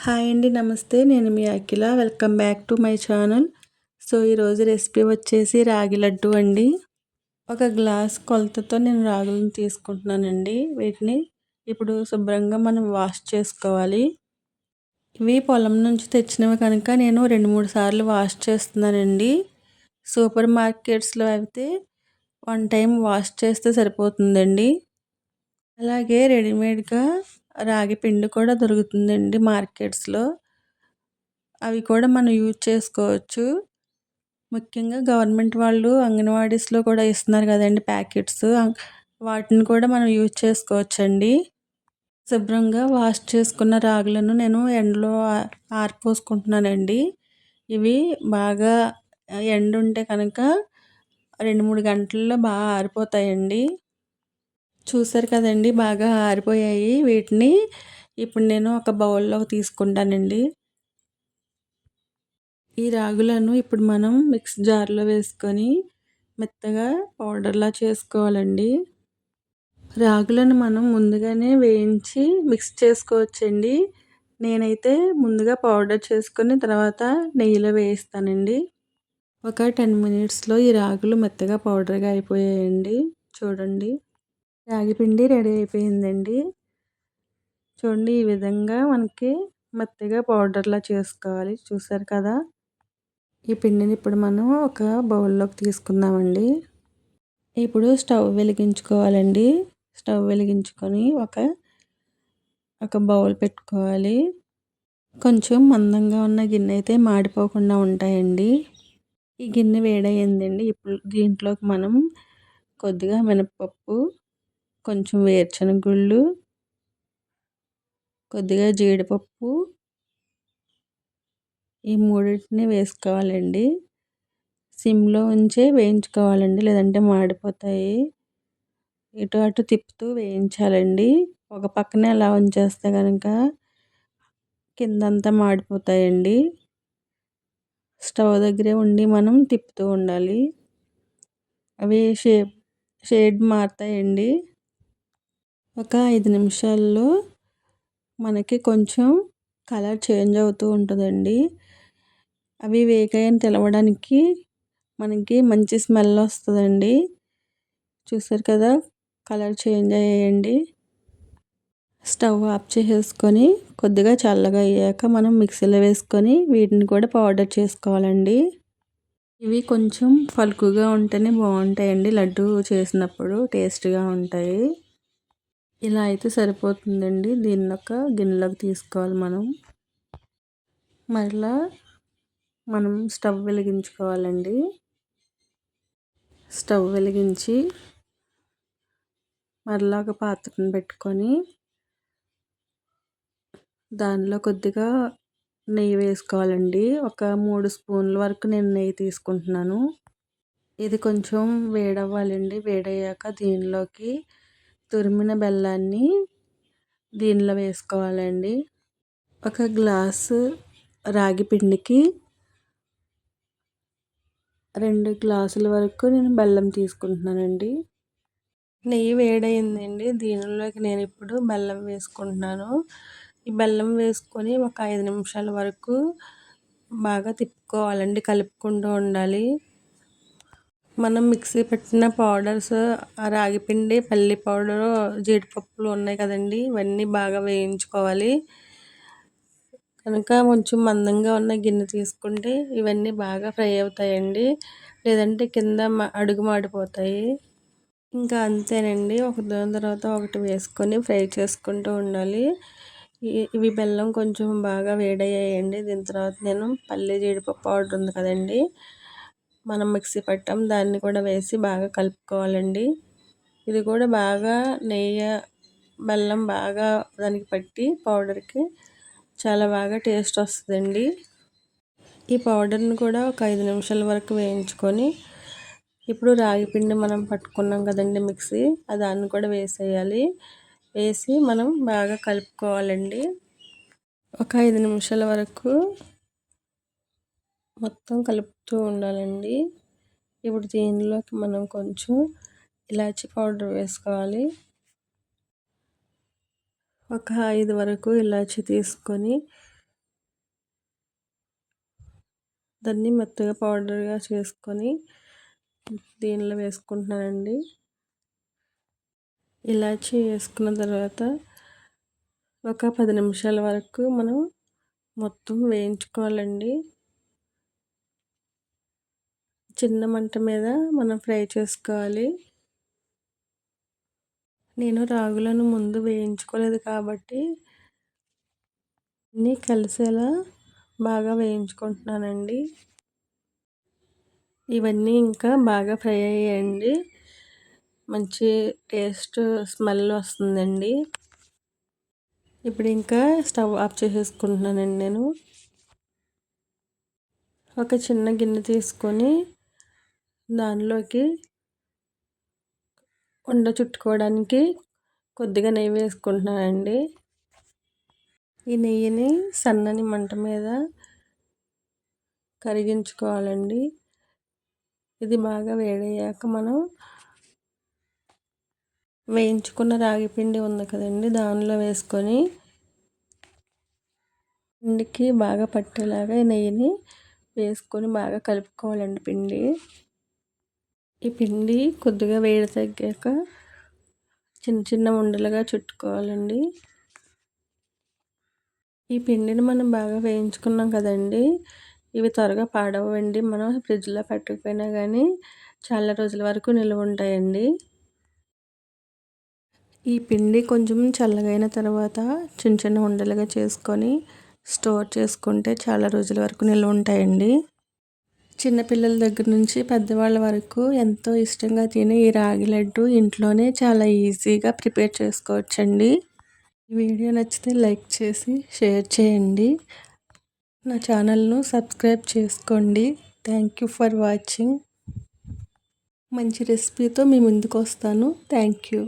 Hi అండి. నమస్తే. నేను మీ Akhila. Welcome back to my channel. ఈరోజు రెసిపీ వచ్చేసి రాగి లడ్డు అండి. ఒక గ్లాస్ కొలతతో నేను రాగులను తీసుకుంటున్నానండి. వీటిని ఇప్పుడు శుభ్రంగా మనం వాష్ చేసుకోవాలి. ఇవి పొలం నుంచి తెచ్చినవి కనుక నేను 2-3 సార్లు వాష్ చేస్తున్నానండి. సూపర్ మార్కెట్స్లో అయితే 1 టైం వాష్ చేస్తే సరిపోతుందండి. అలాగే రెడీమేడ్గా రాగి పిండి కూడా దొరుకుతుందండి మార్కెట్స్లో. అవి కూడా మనం యూజ్ చేసుకోవచ్చు. ముఖ్యంగా గవర్నమెంట్ వాళ్ళు అంగన్వాడీస్లో కూడా ఇస్తున్నారు కదండి ప్యాకెట్స్. వాటిని కూడా మనం యూజ్ చేసుకోవచ్చండి. శుభ్రంగా వాష్ చేసుకున్న రాగులను నేను ఎండలో ఆరిపోసుకుంటున్నానండి. ఇవి బాగా ఎండ ఉంటే కనుక 2-3 గంటల్లో బాగా ఆరిపోతాయండి. చూసారు కదండి, బాగా ఆరిపోయాయి. వీటిని ఇప్పుడు నేను ఒక బౌల్లోకి తీసుకుంటానండి. ఈ రాగులను ఇప్పుడు మనం మిక్స్ జార్లో వేసుకొని మెత్తగా పౌడర్లా చేసుకోవాలండి. రాగులను మనం ముందుగానే వేయించి మిక్స్ చేసుకోవచ్చండి. నేనైతే ముందుగా పౌడర్ చేసుకొని తర్వాత నెయ్యిలో వేయిస్తానండి. ఒక 10 మినిట్స్లో ఈ రాగులు మెత్తగా పౌడర్గా అయిపోయాయండి. చూడండి, రాగి పిండి రెడీ అయిపోయిందండి. చూడండి, ఈ విధంగా మనకి మెత్తగా పౌడర్లా చేసుకోవాలి. చూసారు కదా, ఈ పిండిని ఇప్పుడు మనం ఒక బౌల్లోకి తీసుకుందామండి. ఇప్పుడు స్టవ్ వెలిగించుకోవాలండి. స్టవ్ వెలిగించుకొని ఒక బౌల్ పెట్టుకోవాలి. కొంచెం మందంగా ఉన్న గిన్నె అయితే మాడిపోకుండా ఉంటాయండి. ఈ గిన్నె వేడయ్యిందండి. ఇప్పుడు దీంట్లోకి మనం కొద్దిగా మినపప్పు, కొంచెం వేరుశనగ గుళ్ళు, కొద్దిగా జీడిపప్పు, ఈ మూడింటిని వేసుకోవాలండి. సిమ్లో ఉంచే వేయించుకోవాలండి, లేదంటే మాడిపోతాయి. ఇటు అటు తిప్పుతూ వేయించాలండి. ఒక పక్కనే అలా ఉంచేస్తే కనుక కిందంతా మాడిపోతాయండి. స్టవ్ దగ్గరే ఉండి మనం తిప్పుతూ ఉండాలి. అవి షేడ్ మారుతాయండి. ఒక 5 నిమిషాల్లో మనకి కొంచెం కలర్ చేంజ్ అవుతూ ఉంటుందండి. అవి వేగాయని తెలవడానికి మనకి మంచి స్మెల్ వస్తుందండి. చూసారు కదా, కలర్ చేంజ్ అయ్యాయండి. స్టవ్ ఆఫ్ చేసేసుకొని కొద్దిగా చల్లగా అయ్యాక మనం మిక్సీలో వేసుకొని వీటిని కూడా పౌడర్ చేసుకోవాలండి. ఇవి కొంచెం పలుకుగా ఉంటేనే బాగుంటాయండి. లడ్డు చేసినప్పుడు టేస్ట్గా ఉంటాయి. ఇలా అయితే సరిపోతుందండి. దీన్ని ఒక గిన్నెలోకి తీసుకోవాలి మనం. మరలా మనం స్టవ్ వెలిగించుకోవాలండి. స్టవ్ వెలిగించి మరలా ఒక పాత్రను పెట్టుకొని దానిలో కొద్దిగా నెయ్యి వేసుకోవాలండి. ఒక 3 స్పూన్ల వరకు నేను నెయ్యి తీసుకుంటున్నాను. ఇది కొంచెం వేడవ్వాలండి. వేడయ్యాక దీనిలోకి తురిమిన బెల్లాన్ని దీనిలో వేసుకోవాలండి. ఒక గ్లాసు రాగి పిండికి 2 గ్లాసుల వరకు నేను బెల్లం తీసుకుంటున్నానండి. నెయ్యి వేడయిందండి. దీనిలోకి నేను ఇప్పుడు బెల్లం వేసుకుంటున్నాను. ఈ బెల్లం వేసుకొని ఒక 5 నిమిషాల వరకు బాగా తిప్పుకోవాలండి, కలుపుకుంటూ ఉండాలి. మనం మిక్సీ పెట్టిన పౌడర్స్, రాగి పిండి, పల్లి పౌడరు, జీడిపప్పులు ఉన్నాయి కదండి, ఇవన్నీ బాగా వేయించుకోవాలి. కనుక కొంచెం మందంగా ఉన్న గిన్నె తీసుకుంటే ఇవన్నీ బాగా ఫ్రై అవుతాయండి. లేదంటే కింద అడుగు మాడిపోతాయి. ఇంకా అంతేనండి, ఒకదాని తర్వాత ఒకటి వేసుకొని ఫ్రై చేసుకుంటూ ఉండాలి. ఇవి బెల్లం కొంచెం బాగా వేడయ్యాయండి. దీని తర్వాత నేను పల్లి జీడిపప్పు పౌడర్ ఉంది కదండి, మనం మిక్సీ పట్టాం, దాన్ని కూడా వేసి బాగా కలుపుకోవాలండి. ఇది కూడా బాగా నెయ్యి బెల్లం బాగా దానికి పట్టి పౌడర్కి చాలా బాగా టేస్ట్ వస్తుందండి. ఈ పౌడర్ని కూడా ఒక 5 నిమిషాల వరకు వేయించుకొని ఇప్పుడు రాగి పిండి మనం పట్టుకున్నాం కదండి మిక్సీ, దాన్ని కూడా వేసేయాలి. వేసి మనం బాగా కలుపుకోవాలండి. ఒక 5 నిమిషాల వరకు మొత్తం కలుపుతూ ఉండాలండి. ఇప్పుడు దీనిలోకి మనం కొంచెం ఇలాచీ పౌడర్ వేసుకోవాలి. ఒక 5 వరకు ఇలాచీ తీసుకొని దాన్ని మెత్తగా పౌడర్గా చేసుకొని దీనిలో వేసుకుంటున్నానండి. ఇలాచీ వేసుకున్న తర్వాత ఒక 10 నిమిషాల వరకు మనం మొత్తం వేయించుకోవాలండి. చిన్న మంట మీద మనం ఫ్రై చేసుకోవాలి. నేను రాగులను ముందు వేయించుకోలేదు కాబట్టి అన్నీ కలిసేలా బాగా వేయించుకుంటున్నానండి. ఇవన్నీ ఇంకా బాగా ఫ్రై అయ్యాయండి. మంచి టేస్ట్ స్మెల్ వస్తుందండి. ఇప్పుడు ఇంకా స్టవ్ ఆఫ్ చేసేసుకుంటున్నానండి నేను. ఒక చిన్న గిన్నె తీసుకొని దానిలోకి ఉండ చుట్టుకోవడానికి కొద్దిగా నెయ్యి వేసుకుంటున్నానండి. ఈ నెయ్యిని సన్నని మంట మీద కరిగించుకోవాలండి. ఇది బాగా వేడయ్యాక మనం వేయించుకున్న రాగి పిండి ఉంది కదండి, దానిలో వేసుకొని పిండికి బాగా పట్టేలాగా నెయ్యిని వేసుకొని బాగా కలుపుకోవాలండి పిండి. ఈ పిండి కొద్దిగా వేడి తగ్గాక చిన్న చిన్న ఉండలుగా చుట్టుకోవాలండి. ఈ పిండిని మనం బాగా వేయించుకున్నాం కదండి, ఇవి త్వరగా పాడవండి. మనం ఫ్రిడ్జ్లో పెట్టకపోయినా కానీ చాలా రోజుల వరకు నిల్వ ఉంటాయండి. ఈ పిండి కొంచెం చల్లగైన తర్వాత చిన్న చిన్న ఉండలుగా చేసుకొని స్టోర్ చేసుకుంటే చాలా రోజుల వరకు నిల్వ ఉంటాయండి. చిన్నపిల్లల దగ్గర నుంచి పెద్దవాళ్ళ వరకు ఎంతో ఇష్టంగా తినే ఈ రాగి లడ్డు ఇంట్లోనే చాలా ఈజీగా ప్రిపేర్ చేసుకోవచ్చండి. ఈ వీడియో నచ్చితే లైక్ చేసి షేర్ చేయండి. నా ఛానల్ను సబ్స్క్రైబ్ చేసుకోండి. Thank you for watching. మంచి రెసిపీతో మీ ముందుకు వస్తాను. Thank you.